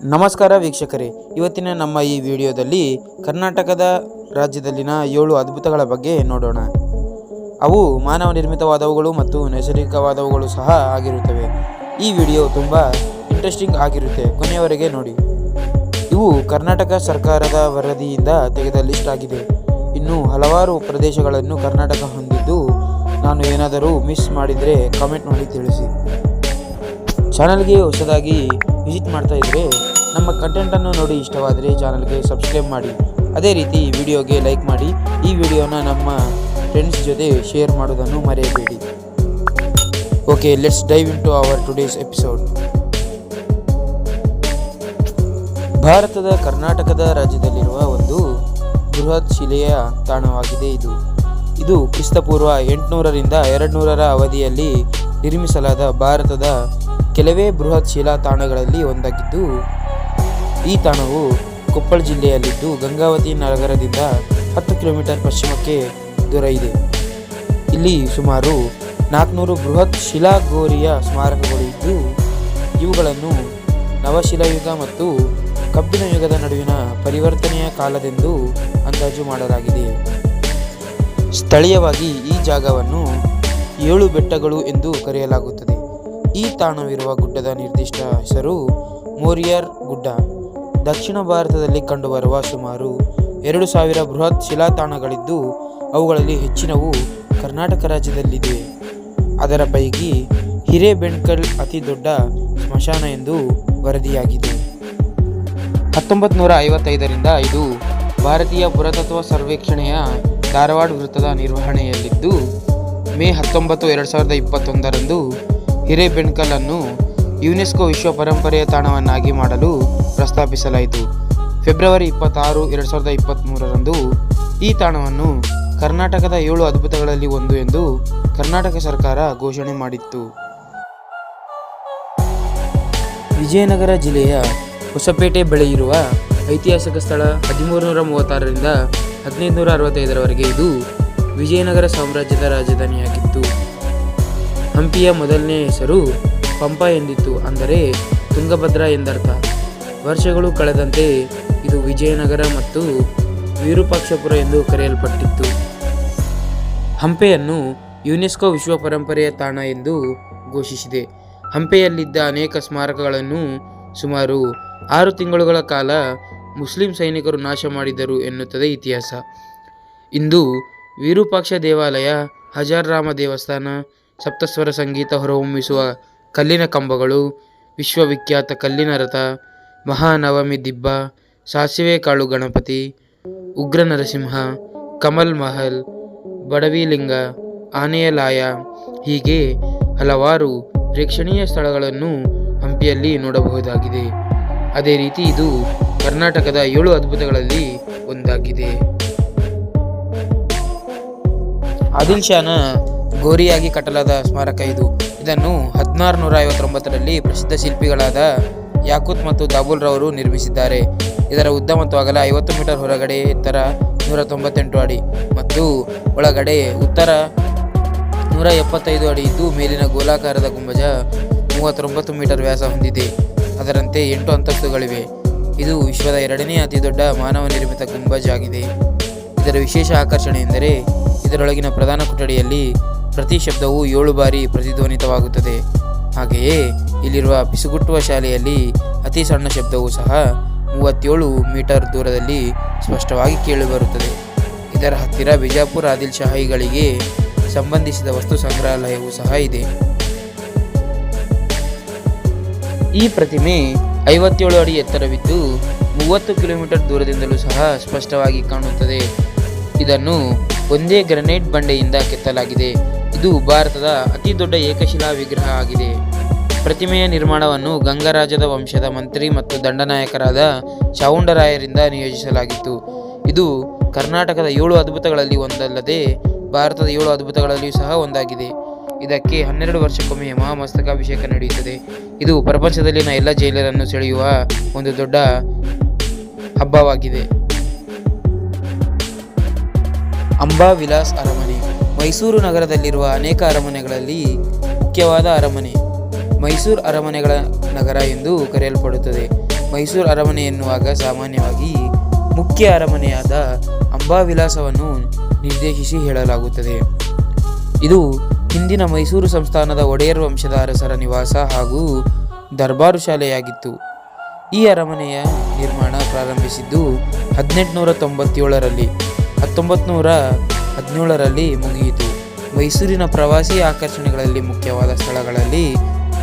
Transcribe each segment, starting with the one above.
ನಮಸ್ಕಾರ ವೀಕ್ಷಕರೇ, ಇವತ್ತಿನ ನಮ್ಮ ಈ ವಿಡಿಯೋದಲ್ಲಿ ಕರ್ನಾಟಕದ ರಾಜ್ಯದಲ್ಲಿನ 7 ಅದ್ಭುತಗಳ ಬಗ್ಗೆ ನೋಡೋಣ. ಅವು ಮಾನವ ನಿರ್ಮಿತವಾದವುಗಳು ಮತ್ತು ನೈಸರ್ಗಿಕವಾದವುಗಳು ಸಹ ಆಗಿರುತ್ತವೆ. ಈ ವಿಡಿಯೋ ತುಂಬ ಇಂಟ್ರೆಸ್ಟಿಂಗ್ ಆಗಿರುತ್ತೆ, ಕೊನೆಯವರೆಗೆ ನೋಡಿ. ಇವು ಕರ್ನಾಟಕ ಸರ್ಕಾರದ ವರದಿಯಿಂದ ತೆಗೆದ ಲಿಸ್ಟ್ ಆಗಿದೆ. ಇನ್ನು ಹಲವಾರು ಪ್ರದೇಶಗಳನ್ನು ಕರ್ನಾಟಕ ಹೊಂದಿದ್ದು, ನಾನು ಏನಾದರೂ ಮಿಸ್ ಮಾಡಿದರೆ ಕಾಮೆಂಟ್ ಮಾಡಿ ತಿಳಿಸಿ. ಚಾನಲ್ಗೆ ಹೊಸದಾಗಿ ವಿಸಿಟ್ ಮಾಡ್ತಾ ಇದ್ದರೆ ನಮ್ಮ ಕಂಟೆಂಟನ್ನು ನೋಡಿ ಇಷ್ಟವಾದರೆ ಚಾನಲ್ಗೆ ಸಬ್ಸ್ಕ್ರೈಬ್ ಮಾಡಿ. ಅದೇ ರೀತಿ ವಿಡಿಯೋಗೆ ಲೈಕ್ ಮಾಡಿ. ಈ ವಿಡಿಯೋನ ನಮ್ಮ ಫ್ರೆಂಡ್ಸ್ ಜೊತೆ ಶೇರ್ ಮಾಡೋದನ್ನು ಮರೆಯಬೇಡಿ. Okay, let's dive into our today's episode. ಭಾರತದ ಕರ್ನಾಟಕದ ರಾಜ್ಯದಲ್ಲಿರುವ ಒಂದು ಬೃಹತ್ ಶಿಲೆಯ ತಾಣವಾಗಿದೆ ಇದು ಕ್ರಿಸ್ತಪೂರ್ವ 800ರಿಂದ 200ರ ಅವಧಿಯಲ್ಲಿ ನಿರ್ಮಿಸಲಾದ ಭಾರತದ ಕೆಲವೇ ಬೃಹತ್ ಶಿಲಾ ತಾಣಗಳಲ್ಲಿ ಒಂದಾಗಿದ್ದು, ಈ ತಾಣವು ಕೊಪ್ಪಳ ಜಿಲ್ಲೆಯಲ್ಲಿದ್ದು ಗಂಗಾವತಿ ನಗರದಿಂದ 10 ಕಿಲೋಮೀಟರ್ ಪಶ್ಚಿಮಕ್ಕೆ ದೂರ ಇದೆ. ಇಲ್ಲಿ ಸುಮಾರು 400 ಬೃಹತ್ ಶಿಲಾಗೋರಿಯ ಸ್ಮಾರಕಗಳು ಇದ್ದು, ಇವುಗಳನ್ನು ನವಶಿಲಾಯುಗ ಮತ್ತು ಕಬ್ಬಿಣ ಯುಗದ ನಡುವಿನ ಪರಿವರ್ತನೆಯ ಕಾಲದೆಂದು ಅಂದಾಜು ಮಾಡಲಾಗಿದೆ. ಸ್ಥಳೀಯವಾಗಿ ಈ ಜಾಗವನ್ನು 7 ಬೆಟ್ಟಗಳು ಎಂದು ಕರೆಯಲಾಗುತ್ತದೆ. ಈ ತಾಣವಿರುವ ಗುಡ್ಡದ ನಿರ್ದಿಷ್ಟ ಹೆಸರು ಮೋರಿಯರ್ ಗುಡ್ಡ. ದಕ್ಷಿಣ ಭಾರತದಲ್ಲಿ ಕಂಡುಬರುವ ಸುಮಾರು 2000 ಬೃಹತ್ ಶಿಲಾತಾಣಗಳಿದ್ದು, ಅವುಗಳಲ್ಲಿ ಹೆಚ್ಚಿನವು ಕರ್ನಾಟಕ ರಾಜ್ಯದಲ್ಲಿದೆ. ಅದರ ಪೈಕಿ ಹಿರೇಬೆಣಕಲ್ ಅತಿ ದೊಡ್ಡ ಸ್ಮಶಾನ ಎಂದು ವರದಿಯಾಗಿದೆ. 1955ರಿಂದ ಇದು ಭಾರತೀಯ ಪುರಾತತ್ವ ಸರ್ವೇಕ್ಷಣೆಯ ಧಾರವಾಡ ವೃತ್ತದ ನಿರ್ವಹಣೆಯಲ್ಲಿದ್ದು, ಮೇ 19, 2021ರಂದು ಹಿರೇಬೆಣಕಲ್ ಅನ್ನು ಯುನೆಸ್ಕೋ ವಿಶ್ವ ಪರಂಪರೆಯ ತಾಣವನ್ನಾಗಿ ಮಾಡಲು ಪ್ರಸ್ತಾಪಿಸಲಾಯಿತು. ಫೆಬ್ರವರಿ 26, 2023ರಂದು ಈ ತಾಣವನ್ನು ಕರ್ನಾಟಕದ 7 ಅದ್ಭುತಗಳಲ್ಲಿ ಒಂದು ಎಂದು ಕರ್ನಾಟಕ ಸರ್ಕಾರ ಘೋಷಣೆ ಮಾಡಿತ್ತು. ವಿಜಯನಗರ ಜಿಲ್ಲೆಯ ಹೊಸಪೇಟೆ ಬಳಿ ಇರುವ ಐತಿಹಾಸಿಕ ಸ್ಥಳ 1336ರಿಂದ 1565ರವರೆಗೆ ಇದು ವಿಜಯನಗರ ಸಾಮ್ರಾಜ್ಯದ ರಾಜಧಾನಿಯಾಗಿತ್ತು. ಹಂಪಿಯ ಮೊದಲನೇ ಹೆಸರು ಪಂಪ ಎಂದಿತ್ತು, ಅಂದರೆ ತುಂಗಭದ್ರಾ ಎಂದರ್ಥ. ವರ್ಷಗಳು ಕಳೆದಂತೆ ಇದು ವಿಜಯನಗರ ಮತ್ತು ವಿರೂಪಾಕ್ಷಪುರ ಎಂದು ಕರೆಯಲ್ಪಟ್ಟಿತ್ತು. ಹಂಪೆಯನ್ನು ಯುನೆಸ್ಕೋ ವಿಶ್ವ ಪರಂಪರೆಯ ತಾಣ ಎಂದು ಘೋಷಿಸಿದೆ. ಹಂಪೆಯಲ್ಲಿದ್ದ ಅನೇಕ ಸ್ಮಾರಕಗಳನ್ನು ಸುಮಾರು 6 ತಿಂಗಳುಗಳ ಕಾಲ ಮುಸ್ಲಿಂ ಸೈನಿಕರು ನಾಶ ಮಾಡಿದರು ಎನ್ನುತ್ತದೆ ಇತಿಹಾಸ. ಇಂದು ವಿರೂಪಾಕ್ಷ ದೇವಾಲಯ, ಹಜಾರರಾಮ ದೇವಸ್ಥಾನ, ಸಪ್ತಸ್ವರ ಸಂಗೀತ ಹೊರಹೊಮ್ಮಿಸುವ ಕಲ್ಲಿನ ಕಂಬಗಳು, ವಿಶ್ವವಿಖ್ಯಾತ ಕಲ್ಲಿನ ರಥ, ಮಹಾನವಮಿ ದಿಬ್ಬ, ಸಾಸಿವೆ ಕಾಳು ಗಣಪತಿ, ಉಗ್ರ ನರಸಿಂಹ, ಕಮಲ್ ಮಹಲ್, ಬಡವಿಲಿಂಗ, ಆನೆಯ ಲಾಯ, ಹೀಗೆ ಹಲವಾರು ಪ್ರೇಕ್ಷಣೀಯ ಸ್ಥಳಗಳನ್ನು ಹಂಪಿಯಲ್ಲಿ ನೋಡಬಹುದಾಗಿದೆ. ಅದೇ ರೀತಿ ಇದು ಕರ್ನಾಟಕದ 7 ಅದ್ಭುತಗಳಲ್ಲಿ ಒಂದಾಗಿದೆ. ಆದಿಲ್ ಶಾನ ಗೋರಿಯಾಗಿ ಕಟ್ಟಲಾದ ಸ್ಮಾರಕ ಇದನ್ನು 1659ರಲ್ಲಿ ಪ್ರಸಿದ್ಧ ಶಿಲ್ಪಿಗಳಾದ ಯಾಕೂತ್ ಮತ್ತು ದಾಬೂಲ್ ರವರು ನಿರ್ಮಿಸಿದ್ದಾರೆ. ಇದರ ಉದ್ದ ಮತ್ತು ಅಗಲ 50 ಮೀಟರ್, ಹೊರಗಡೆ ಎತ್ತರ 198 ಅಡಿ ಮತ್ತು ಒಳಗಡೆ ಉತ್ತರ 175 ಅಡಿ ಇದ್ದು, ಮೇಲಿನ ಗೋಲಾಕಾರದ ಗುಂಬಜ 39 ಮೀಟರ್ ವ್ಯಾಸ ಹೊಂದಿದೆ. ಅದರಂತೆ 8 ಅಂತಸ್ತುಗಳಿವೆ. ಇದು ವಿಶ್ವದ 2ನೇ ಅತಿ ದೊಡ್ಡ ಮಾನವ ನಿರ್ಮಿತ ಗುಂಬಜ್ ಆಗಿದೆ. ಇದರ ವಿಶೇಷ ಆಕರ್ಷಣೆ ಎಂದರೆ ಇದರೊಳಗಿನ ಪ್ರಧಾನ ಕೊಠಡಿಯಲ್ಲಿ ಪ್ರತಿ ಶಬ್ದವು 7 ಬಾರಿ ಪ್ರತಿಧ್ವನಿತವಾಗುತ್ತದೆ. ಹಾಗೆಯೇ ಇಲ್ಲಿರುವ ಪಿಸುಗುಟ್ಟುವ ಶಾಲೆಯಲ್ಲಿ ಅತಿ ಸಣ್ಣ ಶಬ್ದವೂ ಸಹ 37 ಮೀಟರ್ ದೂರದಲ್ಲಿ ಸ್ಪಷ್ಟವಾಗಿ ಕೇಳಿಬರುತ್ತದೆ. ಇದರ ಹತ್ತಿರ ಬಿಜಾಪುರ ಆದಿಲ್ ಶಾಹಿಗಳಿಗೆ ಸಂಬಂಧಿಸಿದ ವಸ್ತು ಸಂಗ್ರಹಾಲಯವೂ ಸಹ ಇದೆ. ಈ ಪ್ರತಿಮೆ 57 ಅಡಿ ಎತ್ತರವಿದ್ದು 30 ಕಿಲೋಮೀಟರ್ ದೂರದಿಂದಲೂ ಸಹ ಸ್ಪಷ್ಟವಾಗಿ ಕಾಣುತ್ತದೆ. ಇದನ್ನು ಒಂದೇ ಗ್ರನೈಟ್ ಬಂಡೆಯಿಂದ ಕೆತ್ತಲಾಗಿದೆ. ಇದು ಭಾರತದ ಅತಿ ದೊಡ್ಡ ಏಕಶಿಲಾ ವಿಗ್ರಹ ಆಗಿದೆ. ಪ್ರತಿಮೆಯ ನಿರ್ಮಾಣವನ್ನು ಗಂಗರಾಜದ ವಂಶದ ಮಂತ್ರಿ ಮತ್ತು ದಂಡನಾಯಕರಾದ ಚಾವುಂಡರಾಯರಿಂದ ನಿಯೋಜಿಸಲಾಗಿತ್ತು. ಇದು ಕರ್ನಾಟಕದ 7 ಅದ್ಭುತಗಳಲ್ಲಿ ಒಂದಲ್ಲದೆ ಭಾರತದ 7 ಅದ್ಭುತಗಳಲ್ಲಿಯೂ ಸಹ ಒಂದಾಗಿದೆ. ಇದಕ್ಕೆ 12 ವರ್ಷಕ್ಕೊಮ್ಮೆ ಮಹಾಮಸ್ತಕಾಭಿಷೇಕ ನಡೆಯುತ್ತದೆ. ಇದು ಪ್ರಪಂಚದಲ್ಲಿನ ಎಲ್ಲ ಜೈಲರನ್ನು ಸೆಳೆಯುವ ಒಂದು ದೊಡ್ಡ ಹಬ್ಬವಾಗಿದೆ. ಅಂಬಾವಿಲಾಸ್ ಅರಮನೆ ಮೈಸೂರು ನಗರದಲ್ಲಿರುವ ಅನೇಕ ಅರಮನೆಗಳಲ್ಲಿ ಮುಖ್ಯವಾದ ಅರಮನೆ. ಮೈಸೂರು ಅರಮನೆಗಳ ನಗರ ಎಂದು ಕರೆಯಲ್ಪಡುತ್ತದೆ. ಮೈಸೂರು ಅರಮನೆ ಎನ್ನುವಾಗ ಸಾಮಾನ್ಯವಾಗಿ ಮುಖ್ಯ ಅರಮನೆಯಾದ ಅಂಬಾವಿಲಾಸವನ್ನು ನಿರ್ದೇಶಿಸಿ ಹೇಳಲಾಗುತ್ತದೆ. ಇದು ಹಿಂದಿನ ಮೈಸೂರು ಸಂಸ್ಥಾನದ ಒಡೆಯರ್ ವಂಶದ ಅರಸರ ನಿವಾಸ ಹಾಗೂ ದರ್ಬಾರು ಶಾಲೆಯಾಗಿತ್ತು. ಈ ಅರಮನೆಯ ನಿರ್ಮಾಣ ಪ್ರಾರಂಭಿಸಿದ್ದು 1897ರಲ್ಲಿ 1917ರಲ್ಲಿ ಮುಗಿಯಿತು. ಮೈಸೂರಿನ ಪ್ರವಾಸಿ ಆಕರ್ಷಣೆಗಳಲ್ಲಿ ಮುಖ್ಯವಾದ ಸ್ಥಳಗಳಲ್ಲಿ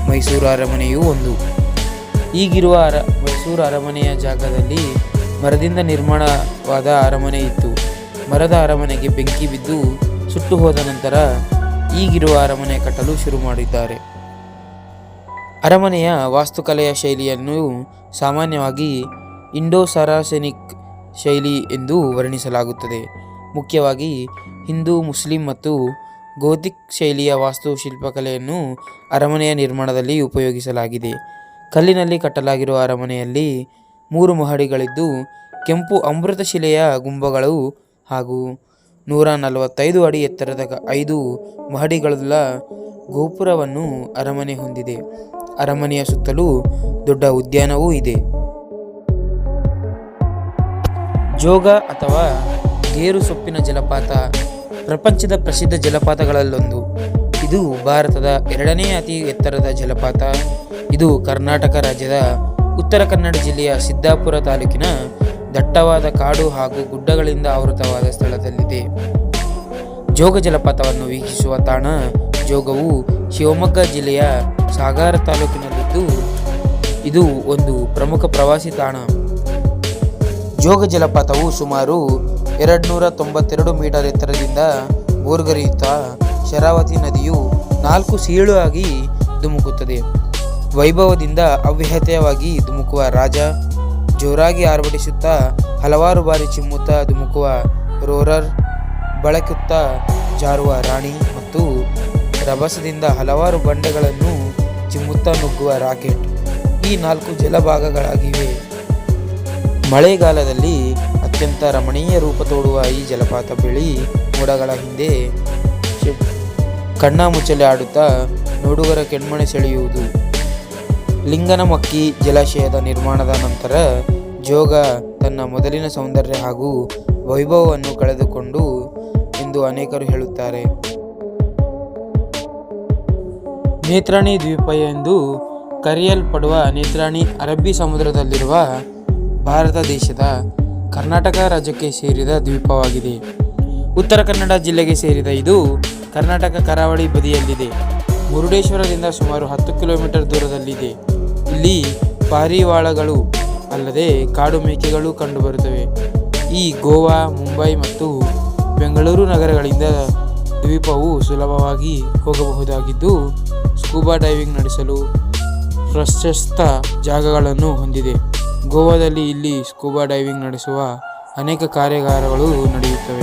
ಮೈಸೂರು ಅರಮನೆಯೂ ಒಂದು. ಈಗಿರುವ ಮೈಸೂರು ಅರಮನೆಯ ಜಾಗದಲ್ಲಿ ಮರದಿಂದ ನಿರ್ಮಾಣವಾದ ಅರಮನೆ ಇತ್ತು. ಮರದ ಅರಮನೆಗೆ ಬೆಂಕಿ ಬಿದ್ದು ಸುಟ್ಟು ಹೋದ ನಂತರ ಈಗಿರುವ ಅರಮನೆ ಕಟ್ಟಲು ಶುರು ಮಾಡಿದ್ದಾರೆ. ಅರಮನೆಯ ವಾಸ್ತುಕಲೆಯ ಶೈಲಿಯನ್ನು ಸಾಮಾನ್ಯವಾಗಿ ಇಂಡೋ-ಸರಾಸೆನಿಕ್ ಶೈಲಿ ಎಂದು ವರ್ಣಿಸಲಾಗುತ್ತದೆ. ಮುಖ್ಯವಾಗಿ ಹಿಂದೂ, ಮುಸ್ಲಿಂ ಮತ್ತು ಗೋಥಿಕ್ ಶೈಲಿಯ ವಾಸ್ತುಶಿಲ್ಪಕಲೆಯನ್ನು ಅರಮನೆಯ ನಿರ್ಮಾಣದಲ್ಲಿ ಉಪಯೋಗಿಸಲಾಗಿದೆ. ಕಲ್ಲಿನಲ್ಲಿ ಕಟ್ಟಲಾಗಿರುವ ಅರಮನೆಯಲ್ಲಿ 3 ಮಹಡಿಗಳಿದ್ದು ಕೆಂಪು ಅಮೃತಶಿಲೆಯ ಗುಂಬಗಳು ಹಾಗೂ 145 ಅಡಿ ಎತ್ತರದ 5 ಮಹಡಿಗಳುಳ್ಳ ಗೋಪುರವನ್ನು ಅರಮನೆ ಹೊಂದಿದೆ. ಅರಮನೆಯ ಸುತ್ತಲೂ ದೊಡ್ಡ ಉದ್ಯಾನವೂ ಇದೆ. ಜೋಗ ಅಥವಾ ಗೇರು ಸೊಪ್ಪಿನ ಜಲಪಾತ ಪ್ರಪಂಚದ ಪ್ರಸಿದ್ಧ ಜಲಪಾತಗಳಲ್ಲೊಂದು. ಇದು ಭಾರತದ 2ನೇ ಅತಿ ಎತ್ತರದ ಜಲಪಾತ. ಇದು ಕರ್ನಾಟಕ ರಾಜ್ಯದ ಉತ್ತರ ಕನ್ನಡ ಜಿಲ್ಲೆಯ ಸಿದ್ದಾಪುರ ತಾಲೂಕಿನ ದಟ್ಟವಾದ ಕಾಡು ಹಾಗೂ ಗುಡ್ಡಗಳಿಂದ ಆವೃತವಾದ ಸ್ಥಳದಲ್ಲಿದೆ. ಜೋಗ ಜಲಪಾತವನ್ನು ವೀಕ್ಷಿಸುವ ತಾಣ ಜೋಗವು ಶಿವಮೊಗ್ಗ ಜಿಲ್ಲೆಯ ಸಾಗರ ತಾಲೂಕಿನಲ್ಲಿದ್ದು ಇದು ಒಂದು ಪ್ರಮುಖ ಪ್ರವಾಸಿ ತಾಣ. ಜೋಗ ಜಲಪಾತವು ಸುಮಾರು 292 ಮೀಟರ್ ಎತ್ತರದಿಂದ ಭೋರ್ಗರೆಯುತ್ತಾ ಶರಾವತಿ ನದಿಯು 4 ಸೀಳು ಆಗಿ ಧುಮುಕುತ್ತದೆ. ವೈಭವದಿಂದ ಅವ್ಯಾಹತವಾಗಿ ಧುಮುಕುವ ರಾಜ, ಜೋರಾಗಿ ಆರ್ಭಟಿಸುತ್ತಾ ಹಲವಾರು ಬಾರಿ ಚಿಮ್ಮುತ್ತಾ ಧುಮುಕುವ ರೋರರ್, ಬಳಕುತ್ತಾ ಜಾರುವ ರಾಣಿ ಮತ್ತು ರಭಸದಿಂದ ಹಲವಾರು ಬಂಡೆಗಳನ್ನು ಚಿಮ್ಮುತ್ತಾ ನುಗ್ಗುವ ರಾಕೆಟ್ ಈ 4 ಜಲಭಾಗಗಳಾಗಿವೆ. ಮಳೆಗಾಲದಲ್ಲಿ ಅತ್ಯಂತ ರಮಣೀಯ ರೂಪ ತೋಡುವ ಈ ಜಲಪಾತ ಬಿಳಿ ಮೋಡಗಳ ಹಿಂದೆ ಕಣ್ಣಾಮುಚ್ಚಲೆ ಆಡುತ್ತಾ ನೋಡುಗರ ಕೆನ್ಮನೆ ಸೆಳೆಯುವುದು. ಲಿಂಗನಮಕ್ಕಿ ಜಲಾಶಯದ ನಿರ್ಮಾಣದ ನಂತರ ಜೋಗ ತನ್ನ ಮೊದಲಿನ ಸೌಂದರ್ಯ ಹಾಗೂ ವೈಭವವನ್ನು ಕಳೆದುಕೊಂಡು ಎಂದು ಅನೇಕರು ಹೇಳುತ್ತಾರೆ. ನೇತ್ರಾಣಿ ದ್ವೀಪ ಎಂದು ಕರೆಯಲ್ಪಡುವ ನೇತ್ರಾಣಿ ಅರಬ್ಬಿ ಸಮುದ್ರದಲ್ಲಿರುವ ಭಾರತ ದೇಶದ ಕರ್ನಾಟಕ ರಾಜ್ಯಕ್ಕೆ ಸೇರಿದ ದ್ವೀಪವಾಗಿದೆ. ಉತ್ತರ ಕನ್ನಡ ಜಿಲ್ಲೆಗೆ ಸೇರಿದ ಇದು ಕರ್ನಾಟಕ ಕರಾವಳಿ ಬದಿಯಲ್ಲಿದೆ. ಮುರುಡೇಶ್ವರದಿಂದ ಸುಮಾರು 10 ಕಿಲೋಮೀಟರ್ ದೂರದಲ್ಲಿದೆ. ಇಲ್ಲಿ ಪಾರಿವಾಳಗಳು ಅಲ್ಲದೆ ಕಾಡು ಮೇಕೆಗಳು ಕಂಡುಬರುತ್ತವೆ. ಈ ಗೋವಾ, ಮುಂಬೈ ಮತ್ತು ಬೆಂಗಳೂರು ನಗರಗಳಿಂದ ದ್ವೀಪವು ಸುಲಭವಾಗಿ ಹೋಗಬಹುದಾಗಿದ್ದು ಸ್ಕೂಬಾ ಡೈವಿಂಗ್ ನಡೆಸಲು ಪ್ರಶಸ್ತ ಜಾಗಗಳನ್ನು ಹೊಂದಿದೆ. ಗೋವಾದಲ್ಲಿ ಇಲ್ಲಿ ಸ್ಕೂಬಾ ಡೈವಿಂಗ್ ನಡೆಸುವ ಅನೇಕ ಕಾರ್ಯಾಗಾರಗಳು ನಡೆಯುತ್ತವೆ.